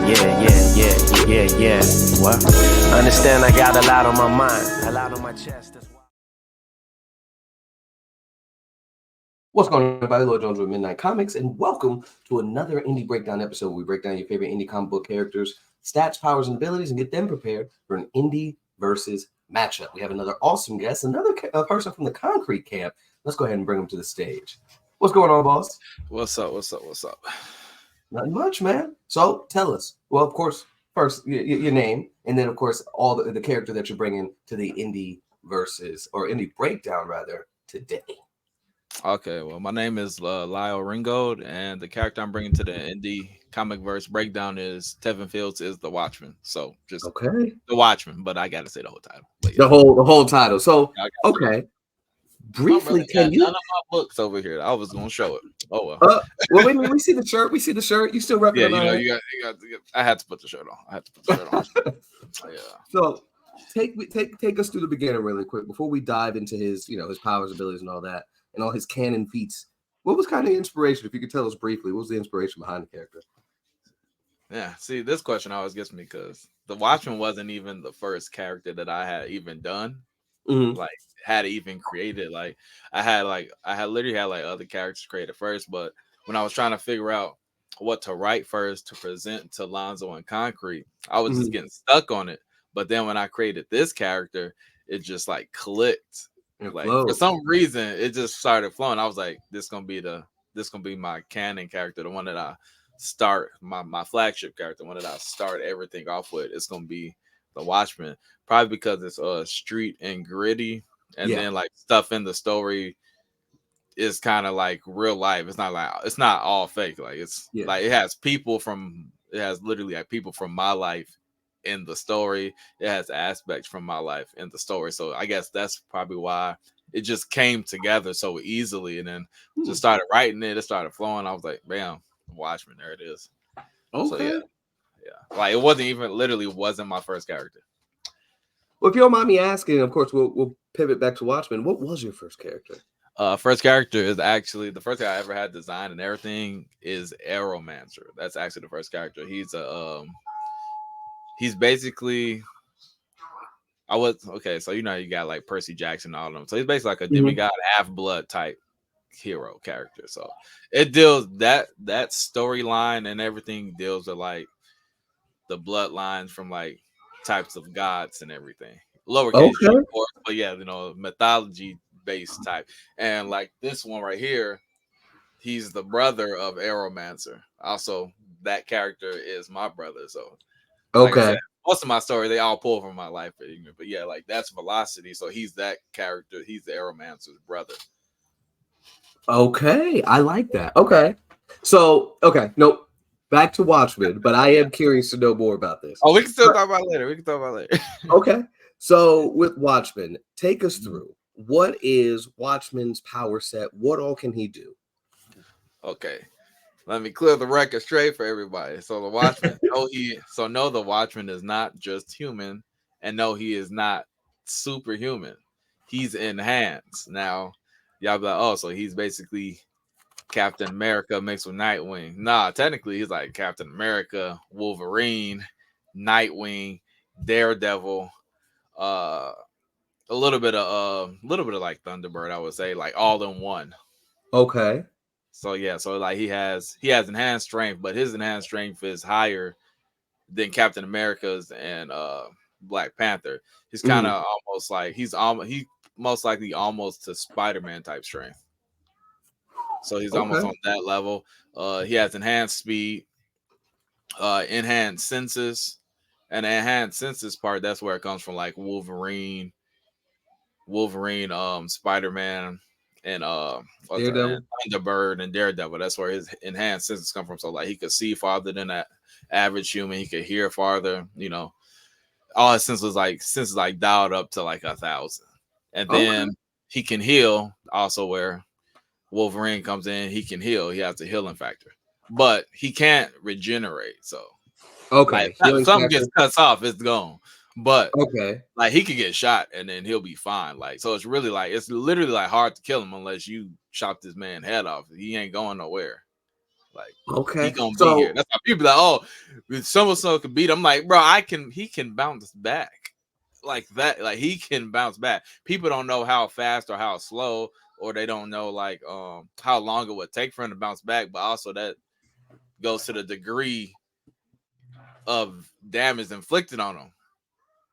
Yeah. What? Understand I got a lot on my mind, a lot on my chest. That's why. What's going on, everybody? Lord Jones with Midnight Comics, and welcome to another indie breakdown episode where we break down your favorite indie comic book characters, stats, powers, and abilities, and get them prepared for an indie versus matchup. We have another awesome guest, another person from the Concrete camp. Let's go ahead and bring him to the stage. What's going on, boss? What's up? Nothing much, man. So tell us. Well, of course, first your name, and then of course all the character that you're bringing to the indie versus or indie breakdown rather today. Okay, well, my name is Lyle Ringgold, and the character I'm bringing to the indie comic verse breakdown is Tevin Fields is the Watchman. So just okay, the Watchman, but I got to say the whole title. Yeah. The whole title. So okay. Briefly, can you? None of my books over here. I was gonna show it. Oh well. Well, we see the shirt. We see the shirt. You still repping? Yeah, you got. I had to put the shirt on. Yeah. So take us through the beginning really quick before we dive into his his powers, abilities, and all that, and all his canon feats. What was kind of the inspiration? If you could tell us briefly, what was the inspiration behind the character? Yeah. See, this question always gets me because the Watchman wasn't even the first character that I had even done. Mm-hmm. Like had even created. Like I had literally had like other characters created first, but when I was trying to figure out what to write first to present to Lonzo and Concrete, I was just getting stuck on it. But then when I created this character, it just like clicked. Like for some reason, it just started flowing. I was like, this gonna be my canon character, the one that I start my flagship character, the one that I start everything off with. It's gonna be the Watchman, probably because it's street and gritty, and then like stuff in the story is kind of like real life. It's not all fake. Like it's like it has literally like people from my life in the story. It has aspects from my life in the story. So I guess that's probably why it just came together so easily, and then just started writing it. It started flowing. I was like, bam, Watchman, there it is. Okay. So yeah. Like it wasn't my first character. Well, if you don't mind me asking, of course we'll pivot back to Watchmen. What was your first character? First character is actually the first guy I ever had designed and everything is Aeromancer. That's actually the first character. He's basically so you got like Percy Jackson and all of them. So he's basically like a demigod half-blood type hero character. So it deals that storyline and everything deals with like the bloodlines from like types of gods and everything. Lowercase g, but yeah, mythology based type. And like this one right here, he's the brother of Aeromancer. Also, that character is my brother. So like I said, most of my story they all pull from my life. But yeah, like that's Velocity. So he's that character. He's the Aeromancer's brother. Okay, I like that. Okay. So nope. Back to Watchmen, but I am curious to know more about this. Oh, we can still talk about it later. Okay. So with Watchmen, take us through. What is Watchman's power set? What all can he do? Okay. Let me clear the record straight for everybody. So the Watchman, the Watchman is not just human, and no, he is not superhuman. He's enhanced. Now, y'all be like, oh, so he's basically Captain America mixed with Nightwing. Nah, technically he's like Captain America, Wolverine, Nightwing, Daredevil, a little bit of like Thunderbird, I would say, like all in one. Okay. So yeah, so like he has enhanced strength, but his enhanced strength is higher than Captain America's and Black Panther. He's kind of almost like he most likely almost to Spider-Man type strength. So he's almost on that level. He has enhanced speed, enhanced senses, and the enhanced senses part, that's where it comes from, like Wolverine, Spider-Man, and Thunderbird and Daredevil. That's where his enhanced senses come from. So like he could see farther than that average human. He could hear farther. All his senses like dialed up to like 1,000. And then he can heal. Also, where Wolverine comes in, he can heal. He has a healing factor, but he can't regenerate. So like, if something gets cut off, it's gone. But like he could get shot and then he'll be fine. Like, so it's literally like hard to kill him unless you chop this man's head off. He ain't going nowhere. Like, he gonna be here. That's why people be like, oh, So could beat him. I'm like, bro, he can bounce back like that. Like he can bounce back. People don't know how fast or how slow, or they don't know like how long it would take for him to bounce back. But also that goes to the degree of damage inflicted on him.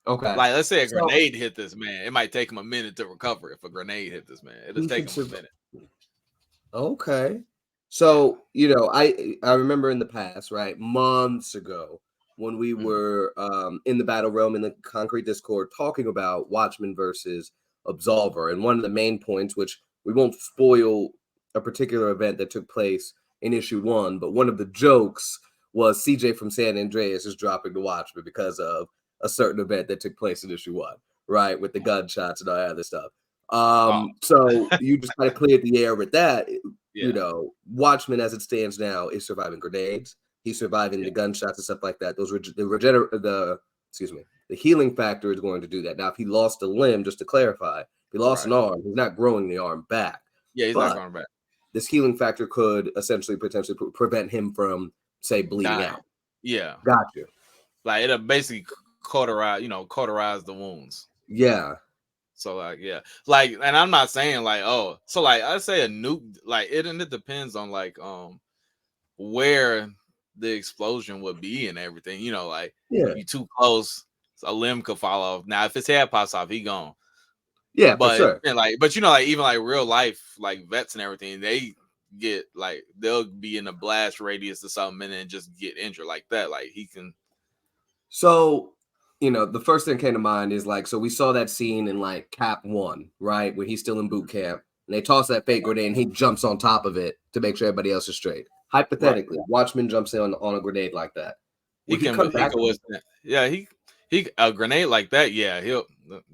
Okay. Like, let's say a grenade hit this man. It might take him a minute to recover if a grenade hit this man. It'll take him a minute. Okay. So, I remember in the past, right, months ago, when we were in the battle realm in the Concrete Discord talking about Watchman versus Absolver. And one of the main points, which we won't spoil a particular event that took place in issue 1, but one of the jokes was CJ from San Andreas is dropping the Watchman because of a certain event that took place in issue 1, right, with the gunshots and all that other stuff. So you just kind of cleared the air with that. Yeah. Watchmen as it stands now is surviving grenades. He's surviving the gunshots and stuff like that. The healing factor is going to do that. Now, if he lost a limb, just to clarify, if he lost an arm, he's not growing the arm back. Yeah, he's not growing back. This healing factor could essentially potentially prevent him from, say, bleeding out. Yeah. Got you. Like, it'll basically cauterize the wounds. Yeah. So like, yeah, like, and I'm not saying like, oh, so like I say a nuke, like it depends on like where the explosion would be and everything, like you too close, a limb could fall off. Now if his head pops off, he gone. Yeah, but for sure. And like, but like even like real life, like vets and everything, they get like they'll be in a blast radius or something and then just get injured like that. Like he can. So the first thing came to mind is like, so we saw that scene in like Cap 1, right? When he's still in boot camp and they toss that fake grenade and he jumps on top of it to make sure everybody else is straight. Hypothetically, Watchman jumps in on a grenade like that. He a grenade like that. Yeah,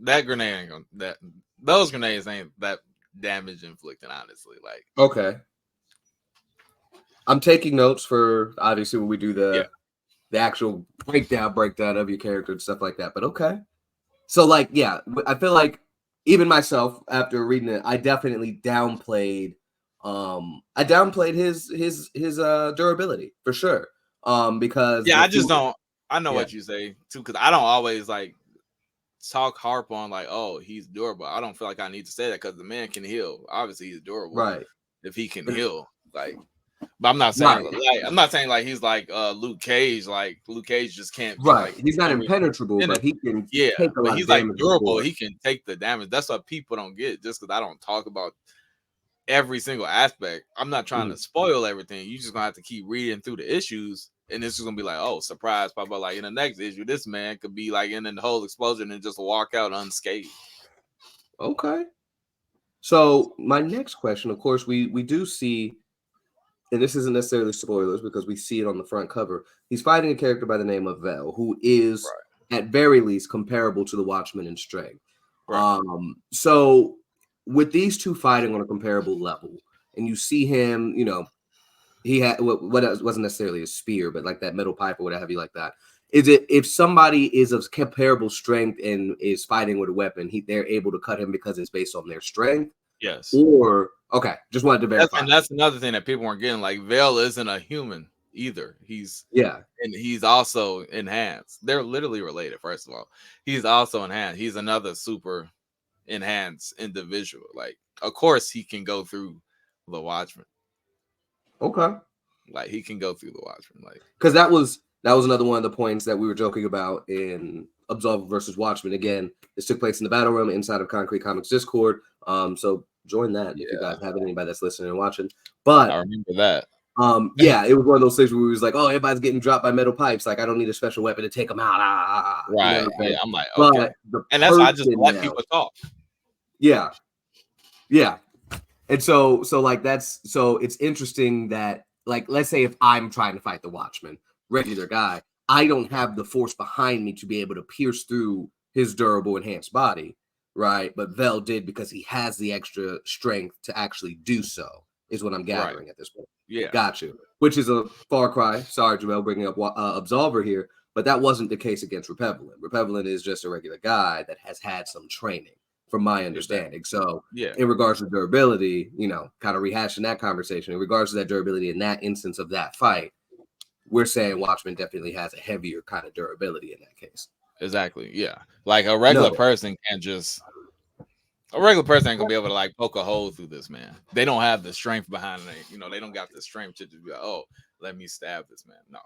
that grenade ain't gonna, those grenades ain't that damage inflicting, honestly. Like, okay. I'm taking notes for obviously when we do the actual breakdown of your character and stuff like that. But okay. So like, yeah, I feel like even myself after reading it, I definitely downplayed his durability for sure. Because I just don't. I know what you say too, because I don't always like harp on like, oh, he's durable. I don't feel like I need to say that because the man can heal. Obviously, he's durable, right? If he can heal, like. But I'm not saying like he's like Luke Cage. Like Luke Cage just can't. Right. Like, he's not impenetrable, but he can. Take a lot he's of like damage durable. He can take the damage. That's what people don't get. Just because I don't talk about every single aspect. I'm not trying to spoil everything. You just gonna have to keep reading through the issues, and it's just gonna be like, oh, surprise, Papa! Like in the next issue, this man could be like in the whole explosion and just walk out unscathed. Okay. So my next question, of course, we do see. And this isn't necessarily spoilers because we see it on the front cover. He's fighting a character by the name of Vel, who is at very least comparable to the Watchman in strength. Right. So with these two fighting on a comparable level, and you see him, he had what wasn't necessarily a spear, but like that metal pipe or what have you like that. Is it if somebody is of comparable strength and is fighting with a weapon, they're able to cut him because it's based on their strength? Yes. Or okay, just wanted to verify. That's another thing that people weren't getting. Like Vale isn't a human either. He's and he's also enhanced. They're literally related. First of all, he's also enhanced. He's another super enhanced individual. Like, of course, he can go through the Watchman. Okay, like he can go through the Watchman. Like, because that was another one of the points that we were joking about in Absolver versus Watchman. Again, this took place in the battle room inside of Concrete Comics Discord. So join that if you guys have anybody that's listening and watching. But I remember that. It was one of those things where we was like, oh, everybody's getting dropped by metal pipes. Like, I don't need a special weapon to take them out. Right. Yeah, I'm like, okay. And that's why I just let people talk. Yeah. Yeah. And so like it's interesting that, like, let's say if I'm trying to fight the Watchman, regular guy, I don't have the force behind me to be able to pierce through his durable enhanced body. Right, but Vel did because he has the extra strength to actually do so, is what I'm gathering at this point. Yeah, got you. Which is a far cry. Sorry, Joel, bringing up Absolver here, but that wasn't the case against Repevelin. Repevelin is just a regular guy that has had some training, from my understanding. So, in regards to durability, kind of rehashing that conversation, in regards to that durability in that instance of that fight, we're saying Watchman definitely has a heavier kind of durability in that case. Exactly. Yeah. Like a regular person can't just. A regular person ain't gonna be able to like poke a hole through this, man. They don't have the strength behind it. You know, they don't got the strength to just be like, oh, let me stab this man. No.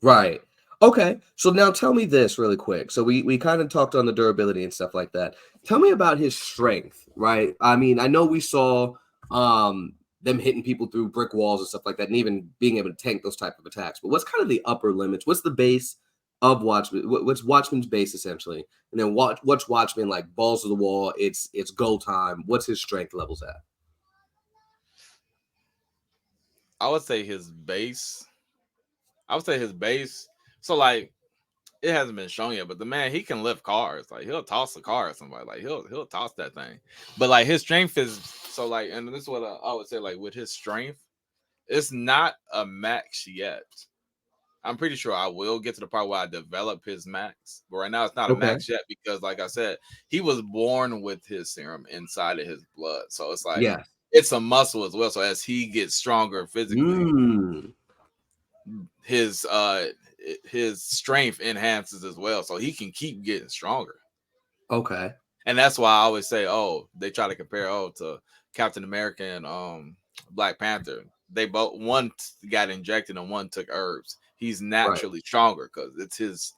Right. Okay. So now tell me this really quick. So we kind of talked on the durability and stuff like that. Tell me about his strength, right? I mean, I know we saw them hitting people through brick walls and stuff like that, and even being able to tank those type of attacks. But what's kind of the upper limits? What's the base of Watchman? What's Watchman's base essentially? And then what's Watchman like? Balls to the wall. It's go time. What's his strength levels at? I would say his base. I would say his base. So like it hasn't been shown yet, but the man he can lift cars. Like he'll toss a car at somebody. Like he'll toss that thing. But like his strength is so like, and this is what I would say. Like with his strength, it's not a max yet. I'm pretty sure I will get to the part where I develop his max, but right now it's not a max yet because, like I said, he was born with his serum inside of his blood, so it's like it's a muscle as well. So as he gets stronger physically, his strength enhances as well, so he can keep getting stronger. Okay, and that's why I always say, they try to compare to Captain America and Black Panther. They both one got injected and one took herbs. He's naturally stronger because it's his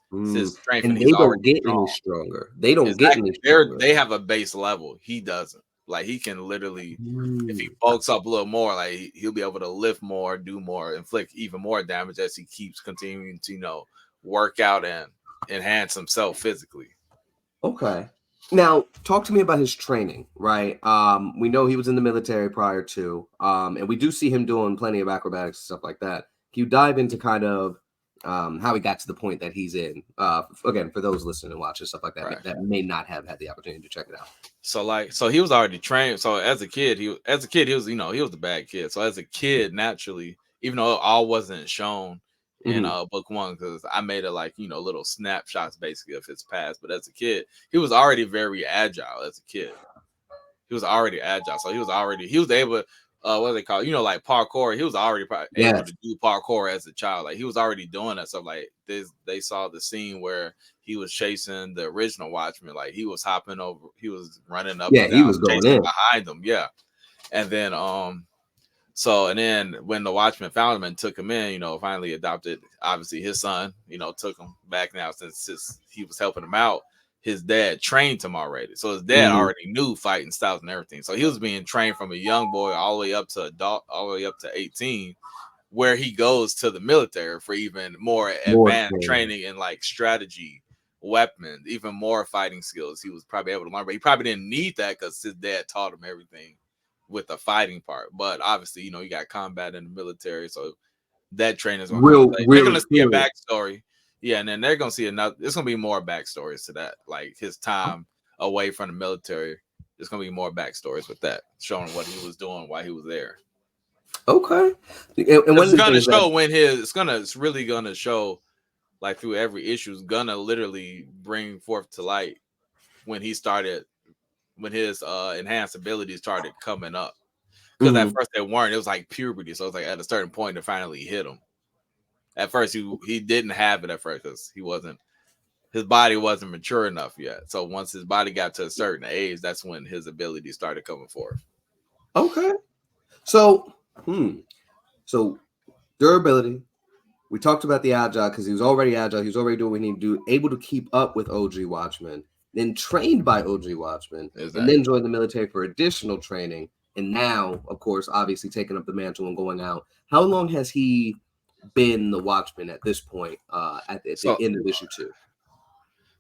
strength, and they he's don't already get strong. any stronger. They don't get any stronger. They have a base level. He doesn't. Like he can literally, if he bulks up a little more, like he'll be able to lift more, do more, inflict even more damage as he keeps continuing to work out and enhance himself physically. Okay. Now, talk to me about his training, right? We know he was in the military prior to, and we do see him doing plenty of acrobatics and stuff like that. Can you dive into kind of how he got to the point that he's in? Again, for those listening and watching stuff like that that may not have had the opportunity to check it out. So he was already trained. So as a kid, he was he was the bad kid. So as a kid, naturally, even though it all wasn't shown in book one, because I made it like little snapshots basically of his past. But as a kid, he was already very agile. As a kid, he was already agile. So he was able. What do they call like parkour? He was already able to do parkour as a child. Like he was already doing that stuff. Like they saw the scene where he was chasing the original Watchman. Like he was hopping over, he was running up and down, he was going in behind them. Yeah, and then and then when the Watchman found him and took him in, finally adopted obviously his son. Took him back now since he was helping him out. His dad trained him already. So his dad already knew fighting styles and everything. So he was being trained from a young boy all the way up to adult, all the way up to 18, where he goes to the military for even more advanced training in like strategy, weapons, even more fighting skills he was probably able to learn. But he probably didn't need that because his dad taught him everything with the fighting part. But obviously, you got combat in the military. So that training is going to they're going to see a backstory. Yeah, and then they're gonna see another. There's gonna be more backstories to that, like his time away from the military. There's gonna be more backstories with that, showing what he was doing while he was there. Okay, and it's gonna show it's really gonna show, like through every issue, is gonna literally bring forth to light when his enhanced abilities started coming up. Because at first they weren't. It was like puberty, so it's like at a certain point it finally hit him. At first, he didn't have it at first because his body wasn't mature enough yet. So once his body got to a certain age, that's when his abilities started coming forth. Okay. So, so durability. We talked about the agile because he was already agile. He was already doing what he needed to do, able to keep up with OG Watchmen, then trained by OG Watchmen, and then joined the military for additional training. And now, of course, obviously taking up the mantle and going out. How long has he been the Watchman at this point, at the end of issue 2?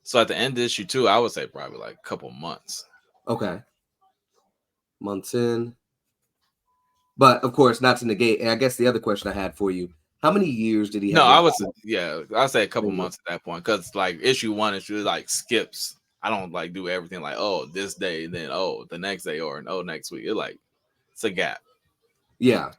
So at the end of issue 2, I would say probably like a couple months. Okay. Months in. But of course, not to negate. And I guess the other question I had for you, how many years did he have? No, I'd say a couple months at that point. Because like issue 1 is really like skips. I don't like do everything like, this day, and then the next day, or next week. It's a gap. Yeah.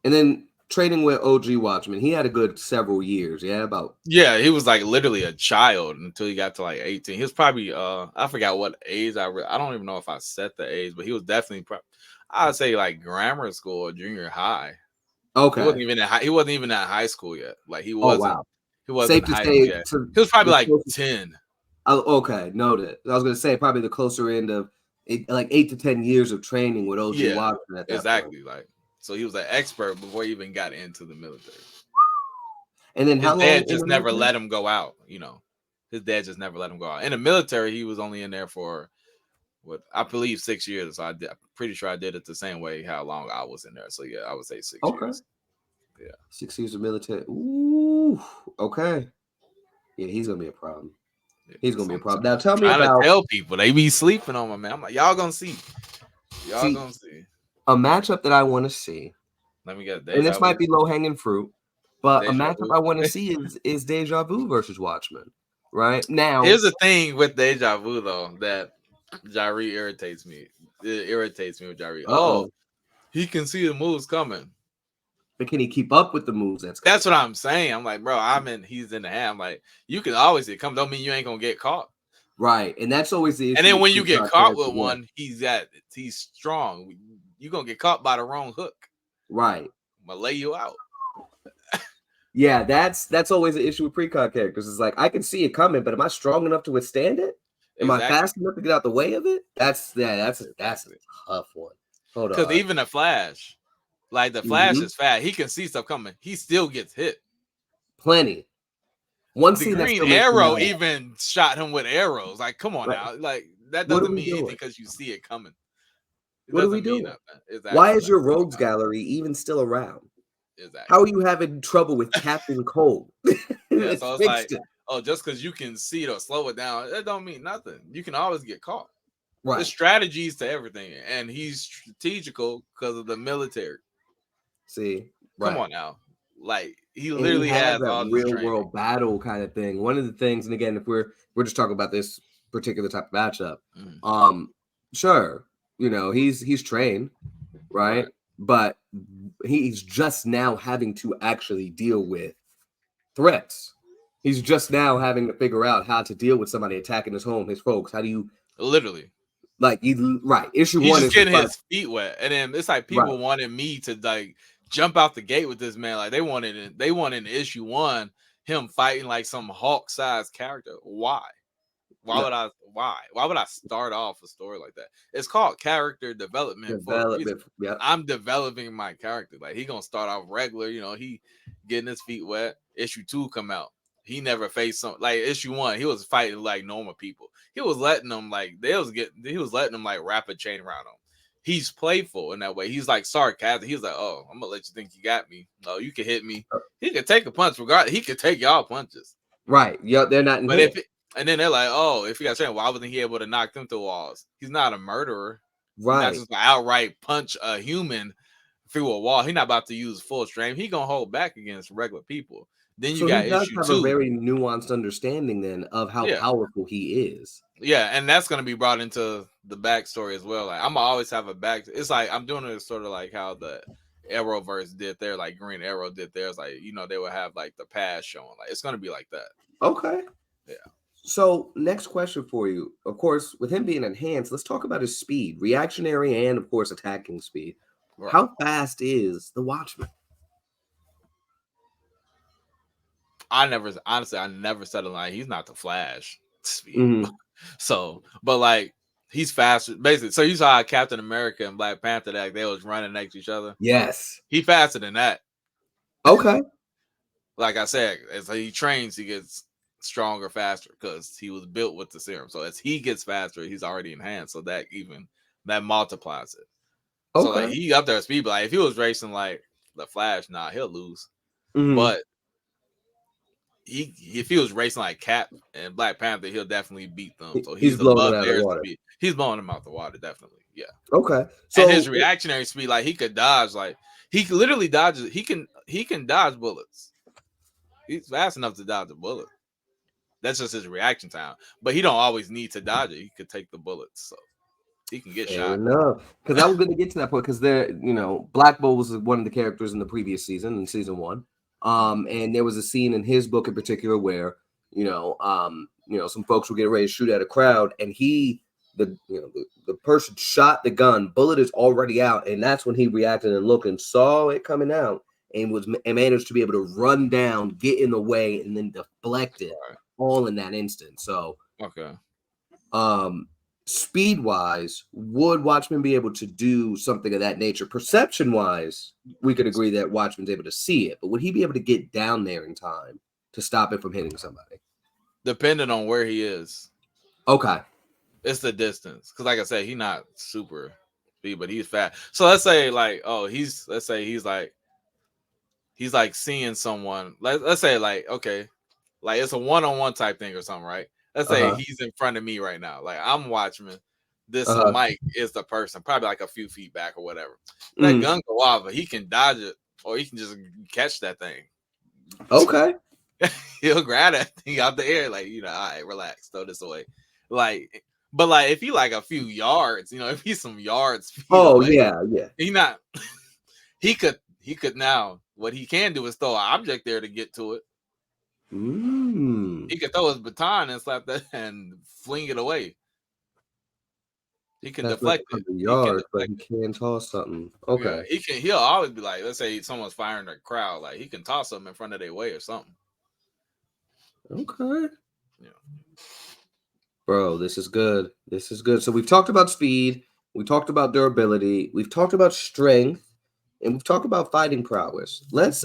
And then trading with OG Watchmen, he had a good several years. Yeah, he was like literally a child until he got to like 18. He was probably I forgot what age I don't even know if I set the age, but he was definitely I'd say like grammar school or junior high. Okay. He wasn't even at high school yet. Like he Oh wasn't. wow. He wasn't Safe to high say, yet. He was probably like 10. Okay, noted. I was gonna say probably the closer end of like 8 to 10 years of training with OG Yeah, Watchman at that exactly. point. Like, so he was an expert before he even got into the military. And then His how long dad in just the never military? let him go out. His dad just never let him go out. In the military, he was only in there for I believe 6 years. So I'm pretty sure I did it the same way how long I was in there. So yeah, I would say 6 years. Yeah, 6 years of military. Ooh, okay. Yeah, he's gonna be a problem. He's gonna be a problem. Now tell me trying about to tell people they be sleeping on my man. I'm like, y'all gonna see. Gonna see a matchup that I want to see. Let me get And this might be low hanging fruit, but a Deja matchup vu. I want to see is Deja Vu versus Watchmen. Right now, Here's the thing with Deja Vu though that Jari irritates me. It irritates me with Jari. Oh, he can see the moves coming. But can he keep up with the moves? That's what I'm saying. I'm like, bro, he's in the hand. I'm like, you can always see it come. Don't mean you ain't gonna get caught. Right. And that's always the issue. And then when you get caught with one, he's strong. You're gonna get caught by the wrong hook. Right. I'm gonna lay you out. Yeah, that's always the issue with precog characters. It's like I can see it coming, but am I strong enough to withstand it? Am I fast enough to get out the way of it? That's a tough one. Hold on. Because even the Flash, like the Flash is fast. He can see stuff coming. He still gets hit. Plenty. One the scene Green Arrow even shot him with arrows. Like, come on now. Like, that doesn't mean anything because you see it coming. What are we doing? Exactly. Why is your rogues gallery even still around? Exactly. How are you having trouble with Captain Cold? Yeah, so it's like, just because you can see it or slow it down, that don't mean nothing. You can always get caught. Right. There's strategies to everything, and he's strategical because of the military. See, come on now, like he literally has that real world battle kind of thing. One of the things, and again, if we're just talking about this particular type of matchup, sure, he's trained, right? But he's just now having to actually deal with threats. He's just now having to figure out how to deal with somebody attacking his home, his folks. How do you literally? Issue he's one just is getting his feet wet, and then it's like people wanted me to like jump out the gate with this man. Like they wanted in issue one him fighting like some Hulk-sized character. Why? Why would I start off a story like that? It's called character development. Yeah. I'm developing my character. Like he gonna start off regular, he getting his feet wet. Issue 2 come out. He never faced something like issue 1. He was fighting like normal people. He was letting them like rapid chain around him. He's playful in that way. He's like sarcastic. He's like, oh, I'm gonna let you think you got me. Oh, you can hit me. He could take a punch regardless. He could take y'all punches. Right. Yeah, they're not in but and then they're like, oh, if you got saying, why wasn't he able to knock them through walls? He's not a murderer. Right. He's not just gonna outright punch a human through a wall. He's not about to use full strength. He gonna hold back against regular people. Then you got issue 2. A very nuanced understanding then of how powerful he is. Yeah, and that's gonna be brought into the backstory as well. Like I'm gonna always have a back. It's like I'm doing it sort of like how the Arrowverse did there, like Green Arrow did theirs. Like they would have like the past showing. Like it's gonna be like that. Okay. Yeah. So next question for you. Of course, with him being enhanced, let's talk about his speed, reactionary and of course attacking speed. Right. How fast is the Watchman? I never said a line. He's not the Flash speed. So, but like he's faster, basically. So you saw Captain America and Black Panther that they was running next to each other. Yes, he faster than that. Okay. Like I said, as he trains, he gets stronger faster because he was built with the serum. So as he gets faster, he's already enhanced. So that multiplies it. Okay. So like he up there at speed, but like if he was racing like the Flash, he'll lose. But if he was racing like Cap and Black Panther, he'll definitely beat them. So he's above their speed. He's blowing them out the water, definitely. Yeah. Okay. So and his reactionary speed, like he could dodge, like he literally dodges. He can dodge bullets. He's fast enough to dodge a bullet. That's just his reaction time. But he don't always need to dodge it. He could take the bullets, so he can get shot. Enough. Because I was going to get to that point because Black Bolt was one of the characters in the previous season, in season 1. And there was a scene in his book in particular where, some folks were getting ready to shoot at a crowd, and the person shot the gun, bullet is already out, and that's when he reacted and looked and saw it coming out, and managed to be able to run down, get in the way, and then deflect it all in that instant. So, Okay. Speed wise, would Watchman be able to do something of that nature? Perception wise, we could agree that Watchman's able to see it, but would he be able to get down there in time to stop it from hitting somebody? Depending on where he is. Okay. It's the distance. Because like I said, he's not super speed, but he's fast. So let's say like, he's like seeing someone. Let's say like, okay, like it's a one-on-one type thing or something, right? Let's say he's in front of me right now. Like I'm Watchman. This Mike is the person, probably like a few feet back or whatever. That gun go off, but he can dodge it, or he can just catch that thing. Okay. He'll grab that thing out the air, like, all right, relax, throw this away. Like, but like if he like a few yards, if he's some yards. Away, yeah. He could now. What he can do is throw an object there to get to it. He could throw his baton and slap that and fling it away. He can deflect it. But he can toss something. Okay. Yeah, he'll always be like, let's say someone's firing a crowd, like he can toss something in front of their way or something. Okay. Yeah. Bro, this is good. This is good. So we've talked about speed, we talked about durability, we've talked about strength, and we've talked about fighting prowess. Let's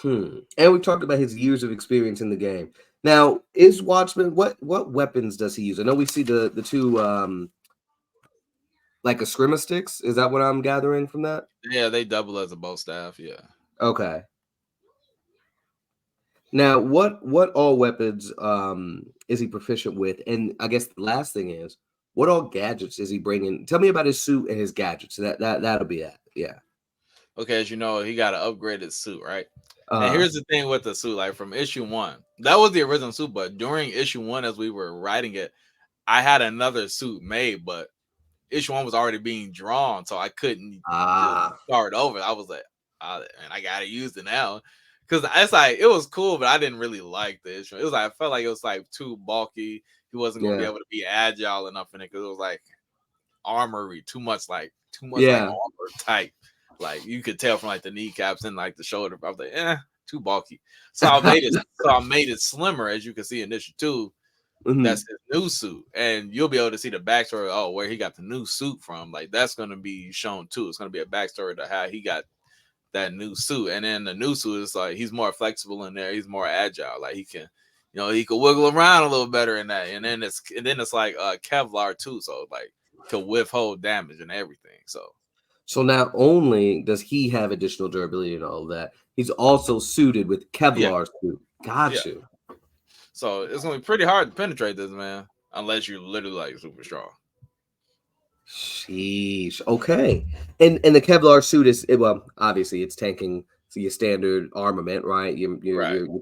and we've talked about his years of experience in the game. Now, is Watchman, what weapons does he use? I know we see the two like eskrima sticks. Is that what I'm gathering from that? Yeah, they double as a bow staff. Yeah. Okay. Now, what all weapons is he proficient with? And I guess the last thing is, what all gadgets is he bringing? Tell me about his suit and his gadgets. That'll be it. Yeah. Okay, as you know, he got an upgraded suit, right? And here's the thing with the suit, like from issue 1, that was the original suit, but during issue 1, as we were writing it, I had another suit made, but issue 1 was already being drawn, so I couldn't just start over. I was like, man, I gotta use it now. Because it's like it was cool, but I didn't really like the issue. It was like I felt like it was like too bulky. He wasn't gonna be able to be agile enough in it because it was like armory, too much like armor type. Like you could tell from like the kneecaps and like the shoulder. I was like, too bulky. So I made it slimmer, as you can see in issue 2. That's his new suit, and you'll be able to see the backstory. Where he got the new suit from. Like that's gonna be shown too. It's gonna be a backstory to how he got that new suit, and then the new suit is like he's more flexible in there. He's more agile. Like he can, he could wiggle around a little better in that. And then it's like Kevlar too, so like to withhold damage and everything. So not only does he have additional durability and all of that, he's also suited with Kevlar suit. Got you. So it's gonna be pretty hard to penetrate this, man, unless you're literally like super strong. Sheesh. Okay. And the Kevlar suit is obviously it's tanking your standard armament, right? Your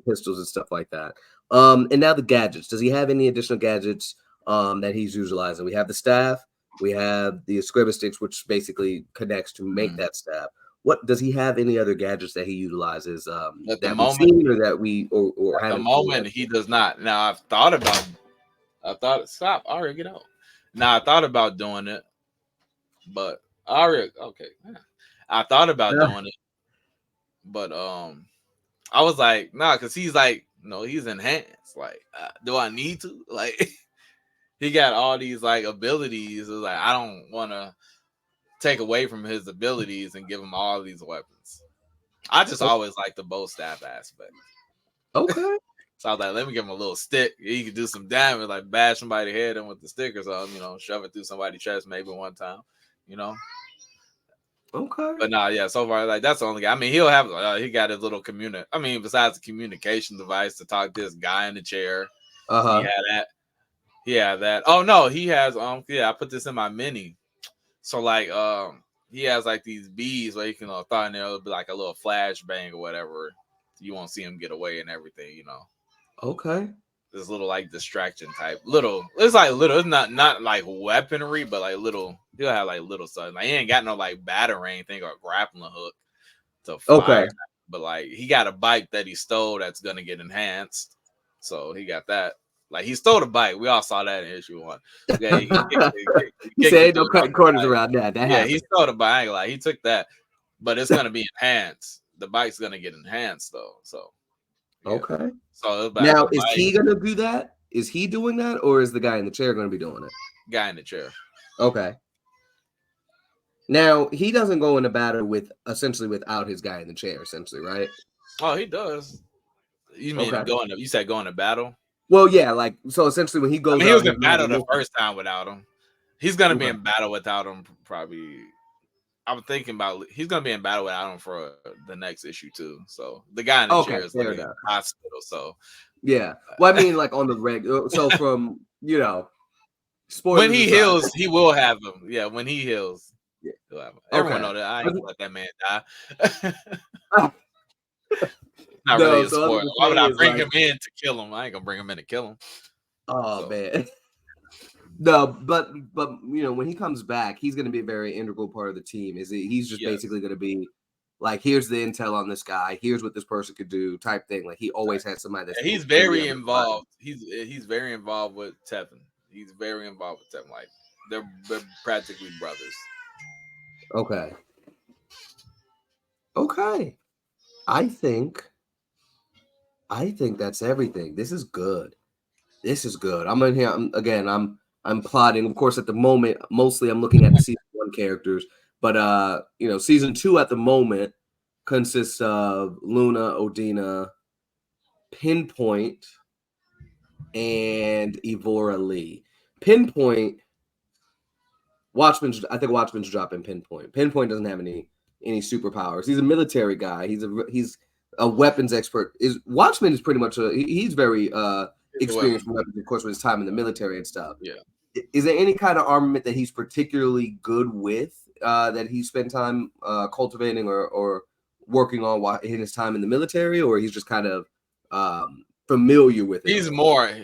pistols and stuff like that. And now the gadgets. Does he have any additional gadgets that he's utilizing? We have the staff, we have the eskrima sticks, which basically connects to make that staff. What does he have? Any other gadgets that he utilizes at the moment, or at the moment he does not. Now I thought stop, Aria, get out. Now I thought about doing it, but Aria, okay. I thought about doing it, but I was like, nah, because he's like, no, he's enhanced. Like, do I need to? Like, he got all these like abilities. It's like I don't want to take away from his abilities and give him all these weapons. I just always like the bow staff aspect. Okay. So I was like, let me give him a little stick. He could do some damage, like bash somebody's head in with the stick or something, shove it through somebody's chest maybe one time, Okay. But nah, so far, like that's the only guy. I mean, he'll have he got his little besides the communication device to talk to this guy in the chair. He had that. He had that. Oh no, he has I put this in my mini. So like he has like these bees where you can throw in there, it'll be like a little flashbang or whatever. You won't see him get away and everything, Okay. This little like distraction type. It's not like weaponry, but like little. He'll have like little stuff. Like he ain't got no like battering anything or grappling hook to fire. Okay. But like he got a bike that he stole that's gonna get enhanced. So he got that. Like he stole the bike. We all saw that in issue 1. Yeah, he said no cutting corners around that. He stole the bike. Like he took that. but it's gonna be enhanced. The bike's gonna get enhanced though. So yeah. Okay. So now is he gonna do that? Is he doing that, or is the guy in the chair gonna be doing it? Guy in the chair. Okay. Now he doesn't go into battle essentially without his guy in the chair, essentially, right? Oh, he does. You mean you said going to battle? Well, yeah, like so essentially when he goes, he was in battle the first time without him. He's gonna be in battle without him. Probably. I'm thinking about he's gonna be in battle without him for the next issue too. So the guy in the chair is like in the hospital. So yeah. Well, I mean, like on the regular. So from when he heals, he will have him. Yeah, when he heals, he'll have him. Everyone know that. I ain't gonna let that man die. Not really a spoiler. Why would I bring him in to kill him? I ain't gonna bring him in to kill him. Oh man. No, but when he comes back, he's going to be a very integral part of the team. He's just basically going to be like, here's the intel on this guy, here's what this person could do, type thing. Like he always has somebody that's he's very involved. He's very involved with Tevin. He's very involved with Tevin. Like they're practically brothers. Okay. I think that's everything. This is good. I'm in here. I'm plotting. Of course, at the moment, mostly I'm looking at the season 1 characters, but season 2 at the moment consists of Luna, Odina, Pinpoint, and Evora Lee. Pinpoint, I think Watchman's dropping Pinpoint. Pinpoint doesn't have any superpowers. He's a military guy. He's a weapons expert. Watchman is pretty much he's very experienced with weapons, of course, with his time in the military and stuff. Yeah. Is there any kind of armament that he's particularly good with that he spent time cultivating or working on in his time in the military, or he's just kind of familiar with it?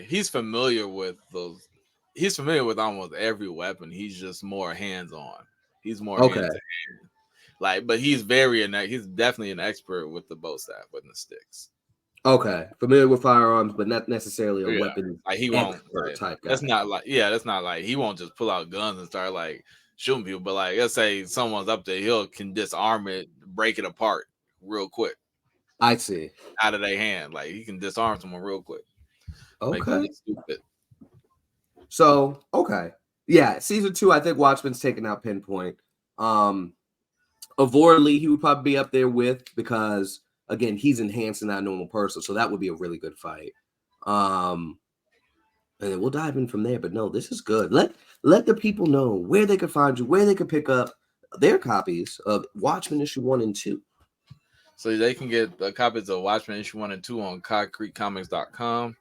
He's familiar with those. He's familiar with almost every weapon. He's just more hands-on. He's more hands-on. Like, but he's definitely an expert with the bow staff, with the sticks. Okay, familiar with firearms, but not necessarily a weapon. Like he won't type guy. That's not like he won't just pull out guns and start like shooting people. But like, let's say someone's up there, he can disarm it, break it apart real quick. I see. Out of their hand, like he can disarm someone real quick. Okay. Stupid. So yeah, season 2, I think Watchman's taking out Pinpoint. Evora Lee, he would probably be up there with because. Again, he's enhancing that normal person, so that would be a really good fight. And then we'll dive in from there. But no, this is good. Let the people know where they can find you, where they can pick up their copies of Watchmen issue 1 and 2. So they can get copies of Watchmen issue 1 and 2 on concretecomics.com.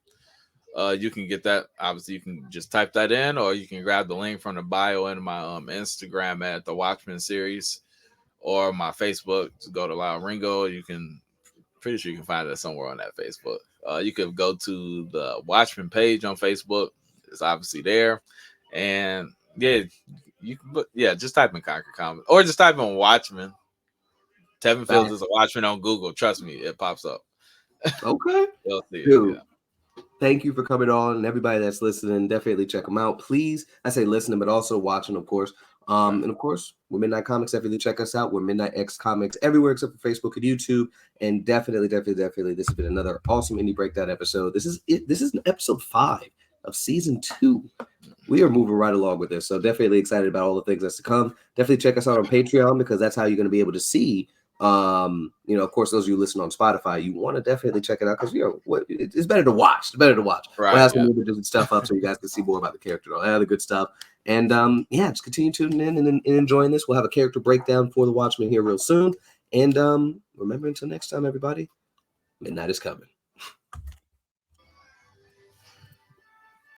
You can get that. Obviously, you can just type that in, or you can grab the link from the bio in my Instagram at the Watchmen series, or my Facebook. To go to Loud Ringo. Pretty sure you can find it somewhere on that Facebook. You could go to the Watchmen page on Facebook. It's obviously there. And just type in Concrete Comics, or just type in Watchmen. Tevin Fields is a Watchman on Google. Trust me, it pops up. Okay. Dude, thank you for coming on, and everybody that's listening, definitely check them out. Please, I say listening, but also watching, of course. And of course, we're Midnight Comics. Definitely check us out. We're Midnight X Comics everywhere except for Facebook and YouTube. And definitely, this has been another awesome indie breakdown episode. This is episode 5 of season 2. We are moving right along with this, so definitely excited about all the things that's to come. Definitely check us out on Patreon, because that's how you're going to be able to see. Of course, those of you listen on Spotify, you want to definitely check it out, because it's better to watch. Right, we'll have some different stuff up so you guys can see more about the character and all that other good stuff. And just continue tuning in and enjoying this. We'll have a character breakdown for the Watchmen here real soon. And remember, until next time, everybody, midnight is coming.